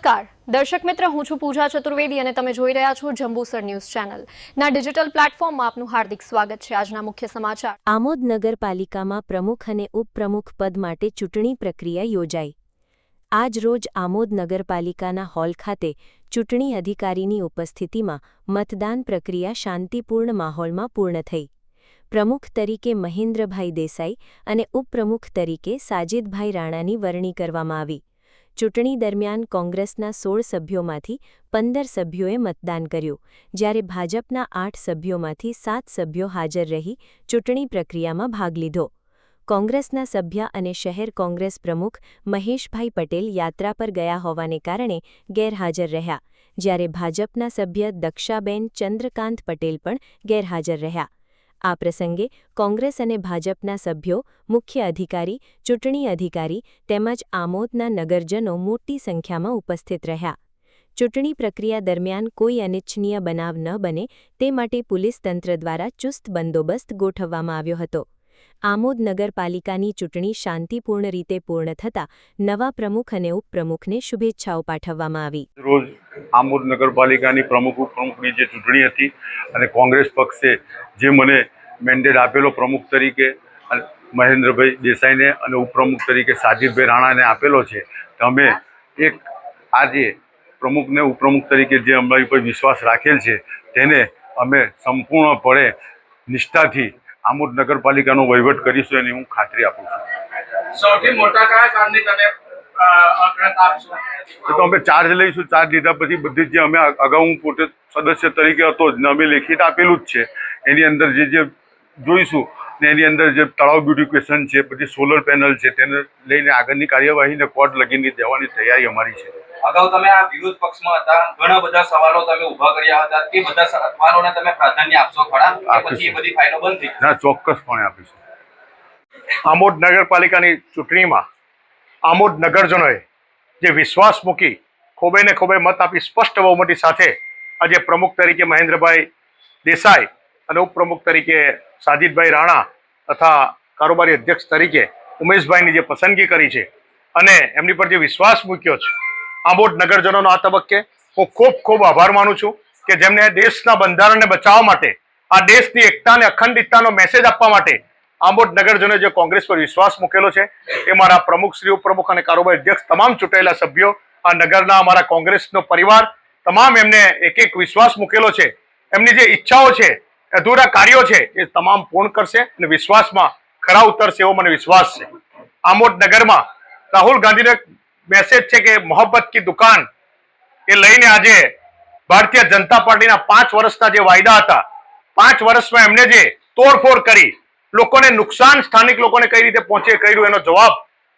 નમસ્કાર દર્શક મિત્ર, હું છું પૂજા ચતુર્વેદી અને તમે જોઈ રહ્યા છો જંબુસર ન્યૂઝ ચેનલ ના ડિજિટલ પ્લેટફોર્મમાં આપનું હાર્દિક સ્વાગત છે। આજના મુખ્ય સમાચાર। આમોદ નગરપાલિકામાં પ્રમુખ અને ઉપપ્રમુખ પદ માટે ચૂંટણી પ્રક્રિયા યોજાઈ। આજ રોજ આમોદ નગરપાલિકાના હોલ ખાતે ચૂંટણી અધિકારીની ઉપસ્થિતિમાં મતદાન પ્રક્રિયા શાંતિપૂર્ણ માહોલમાં પૂર્ણ થઈ। પ્રમુખ તરીકે મહેન્દ્રભાઈ દેસાઈ અને ઉપપ્રમુખ તરીકે સાજિદભાઈ રાણાની વરણી કરવામાં આવી। ચૂંટણી દરમિયાન કોંગ્રેસના 16 સભ્યોમાંથી 15 સભ્યોએ મતદાન કર્યું, જ્યારે ભાજપના 8 સભ્યોમાંથી 7 સભ્યો હાજર રહી ચૂંટણી પ્રક્રિયામાં ભાગ લીધો। કોંગ્રેસના સભ્ય અને શહેર કોંગ્રેસ પ્રમુખ મહેશભાઈ પટેલ યાત્રા પર ગયા હોવાને કારણે ગેરહાજર રહ્યા, જ્યારે ભાજપના સભ્ય દક્ષાબેન ચંદ્રકાંત પટેલ પણ ગેરહાજર રહ્યા। આ પ્રસંગે કોંગ્રેસ અને ભાજપના સભ્યો, મુખ્ય અધિકારી, ચૂંટણી અધિકારી તેમજ આમોદના નગરજનો મોટી સંખ્યામાં ઉપસ્થિત રહ્યા। ચૂંટણી પ્રક્રિયા દરમિયાન કોઈ અનિચ્છનીય બનાવ ન બને તે માટે પોલીસ તંત્ર દ્વારા ચુસ્ત બંદોબસ્ત ગોઠવવામાં આવ્યો હતો। આમોદ નગરપાલિકાની ચૂંટણી શાંતિપૂર્ણ રીતે પૂર્ણ થતાં નવા પ્રમુખ અને ઉપપ્રમુખને શુભેચ્છાઓ પાઠવવામાં આવી। રોજ આમોદ નગરપાલિકાની પ્રમુખ ઉપપ્રમુખની જે ચૂંટણી હતી અને કોંગ્રેસ પક્ષે જે મને મેન્ડેટ આપેલો પ્રમુખ તરીકે મહેન્દ્રભાઈ દેસાઈને અને ઉપપ્રમુખ તરીકે સાજિદભાઈ રાણાને આપેલો છે, અમે એક આજે પ્રમુખને ઉપપ્રમુખ તરીકે જે અમારી પર વિશ્વાસ રાખેલ છે તેને અમે સંપૂર્ણપણે નિષ્ઠાથી આમોદ નગરપાલિકાનો વહીવટ કરીશું એની હું ખાતરી આપું છું। સૌથી મોટા કયા કામની તમે અગ્રતા આપશો? તો અમે ચાર્જ લઈશું। ચાર્જ લીધા પછી બધી જે અમે અગાઉ હું પોતે સદસ્ય તરીકે હતો જ ને અમે લેખિત આપેલું જ છે, એની અંદર જે જોઈશું ને એની અંદર જે તળાવ બ્યુટિફિકેશન છે, પછી સોલર પેનલ છે, તેને લઈને આગળની કાર્યવાહીને કોર્ટ લગીને દેવાની તૈયારી અમારી છે। અગાઉ તમે આ વિરોધ પક્ષમાં હતા, ઘણા બધા સવાલો તમે ઊભા કર્યા હતા, તે બધા સવાલોને તમે પ્રાધાન્ય આપશો ખરા કે પછી એ બધી ફાઇલો બંધ થઈ? ના, ચોક્કસપણે આપીશું। આમોદ નગરપાલિકાની ચૂંટણીમાં આમોદ નગરજનોએ જે વિશ્વાસ મૂકી ખોબે ને ખોબે મત આપી સ્પષ્ટ બહુમતી સાથે આજે પ્રમુખ તરીકે મહેન્દ્રભાઈ દેસાઈ અને ઉપપ્રમુખ તરીકે સાજિદભાઈ રાણા તથા કારોબારી અધ્યક્ષ તરીકે ઉમેશભાઈની જે પસંદગી કરી છે અને એમની પર જે વિશ્વાસ મૂક્યો છે, આમોદ નગરજનોનો આ તબક્કે હું ખૂબ ખૂબ આભાર માનું છું કે જેમને દેશના બંધારણને બચાવવા માટે, આ દેશની એકતા અને અખંડિતતાનો મેસેજ આપવા માટે આમોદ નગરજનોએ જે કોંગ્રેસ પર વિશ્વાસ મૂકેલો છે એ મારા પ્રમુખ શ્રી ઉપપ્રમુખ અને કારોબારી અધ્યક્ષ તમામ ચૂંટાયેલા સભ્યો, આ નગરના અમારા કોંગ્રેસનો પરિવાર તમામ એમને એક એક વિશ્વાસ મૂકેલો છે। એમની જે ઈચ્છાઓ છે, અધૂરા કાર્યો છે એ તમામ પૂર્ણ કરશે અને વિશ્વાસમાં ખરા ઉતરશે એવો મને વિશ્વાસ છે। આમોદ નગરમાં રાહુલ ગાંધીનો એક મેસેજ છે કે મોહબ્બત કી દુકાન એ લઈને આજે ભારતીય જનતા પાર્ટીના 5 વર્ષના જે વાયદા હતા, 5 વર્ષમાં એમને જે તોડફોડ કરી લોકોને નુકસાન, સ્થાનિક લોકોને કઈ રીતે પહોંચે કર્યું એનો જવાબ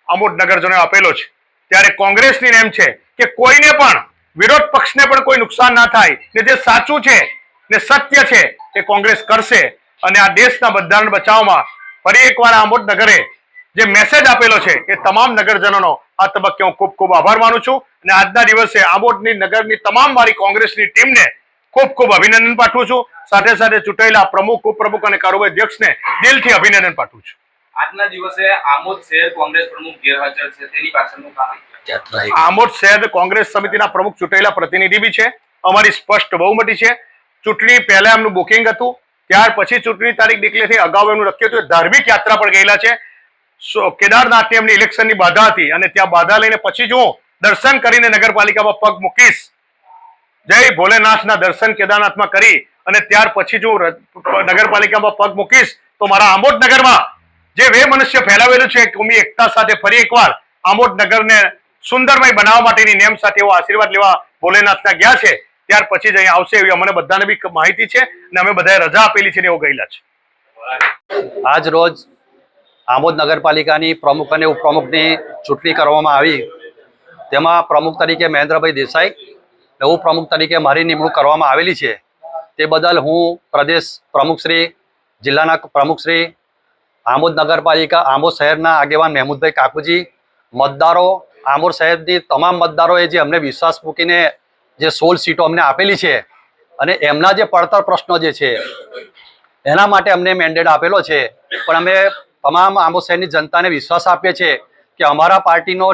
આમોદ નગરજનોએ આપેલો છે। ત્યારે કોંગ્રેસની નેમ છે કે કોઈને પણ, વિરોધ પક્ષને પણ કોઈ નુકસાન ના થાય ને જે સાચું છે ને સત્ય છે એ કોંગ્રેસ કરશે અને આ દેશના બંધારણ બચાવવામાં ફરી એકવાર આમોદ નગરે જે મેસેજ આપેલો છે એ તમામ નગરજનોનો આ તબક્કે હું ખૂબ ખૂબ આભાર માનું છું અને આજના દિવસે આમોદની નગરની તમામ મારી કોંગ્રેસની ટીમને ખૂબ ખૂબ અભિનંદન પાઠવું છું। સાથે સાથે ચૂંટાયેલા પ્રમુખ, ઉપપ્રમુખ અને કારોબારી અધ્યક્ષને દિલથી અભિનંદન પાઠવું છું। આજના દિવસે આમોદ શહેર કોંગ્રેસ પ્રમુખ ગેરહાજર છે, તેની પાછળનું કારણ? આમોદ શહેર કોંગ્રેસ સમિતિના પ્રમુખ ચૂંટાયેલા પ્રતિનિધિ બી છે, અમારી સ્પષ્ટ બહુમતી છે। ચૂંટણી પહેલા એમનું બુકિંગ હતું, ત્યાર પછી ચૂંટણી તારીખ નીકળી હતી, અગાઉ એમનું નક્કી હતું, ધાર્મિક યાત્રા પર ગયેલા છે। કેદારનાથની એમની ઇલેક્શનની બાધા હતી અને ત્યાં બાધા લઈને પછી જ હું દર્શન કરીને નગરપાલિકામાં પગ મૂકીશ, જય ભોલેનાથના દર્શન કેદારનાથમાં કરી અને ત્યાર પછી જો નગરપાલિકામાં પગ મૂકીશ તો મારા આમોદ નગરમાં જે વે મનુષ્ય ફેલાવેલું છે, કોમી એકતા સાથે ફરી એકવાર આમોદ નગરને સુંદરમય બનાવવા માટેની નેમ સાથે એવો આશીર્વાદ લેવા ભોલેનાથના ગયા છે, ત્યાર પછી જ અહીં આવશે એવી અમને બધાને બી માહિતી છે અને અમે બધાએ રજા આપેલી છે ને એવો ગયેલા છે। આજ રોજ આમોદ નગરપાલિકાની પ્રમુખ અને ઉપપ્રમુખની ચૂંટણી કરવામાં આવી, તેમાં પ્રમુખ તરીકે મહેન્દ્રભાઈ દેસાઈ અને ઉપપ્રમુખ તરીકે મારી નિમણૂક કરવામાં આવેલી છે। તે બદલ હું પ્રદેશ પ્રમુખશ્રી, જિલ્લાના પ્રમુખશ્રી, આમોદ નગરપાલિકા, આમોદ શહેરના આગેવાન મહેમૂદભાઈ કાકુજી, મતદારો, આમોદ શહેરની તમામ મતદારોએ જે અમને વિશ્વાસ મૂકીને જે 16 સીટો અમને આપેલી છે અને એમના જે પડતર પ્રશ્નો જે છે એના માટે અમને મેન્ડેટ આપેલો છે, પણ અમે તમામ આમોદ શહેરની જનતાને વિશ્વાસ આપીએ છીએ કે અમારા પાર્ટીનો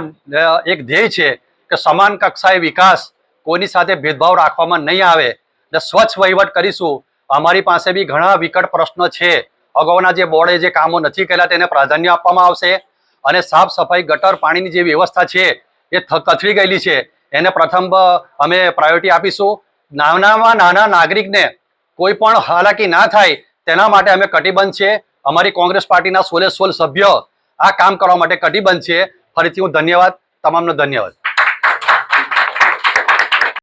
એક ધ્યેય છે કે સમાન કક્ષાએ વિકાસ, કોઈની સાથે ભેદભાવ રાખવામાં નહીં આવે ને સ્વચ્છ વહીવટ કરીશું. અમારી પાસે બી ઘણા વિકટ પ્રશ્નો છે. અગાઉના જે બોર્ડે જે કામો નથી કર્યા તેને પ્રાધાન્ય આપવામાં આવશે અને સાફ સફાઈ, ગટર પાણીની જે વ્યવસ્થા છે એ કથળી ગયેલી છે, એને પ્રથમ અમે પ્રાયોરિટી આપીશું. નાનામાં નાના નાગરિકને કોઈ પણ હાલાકી ના થાય તેના માટે અમે કટિબદ્ધ છે. અમારી કોંગ્રેસ પાર્ટીના 16 સભ્ય આ કામ કરવા માટે કટિબદ્ધ છે. ફરીથી હું તમામનો ધન્યવાદ.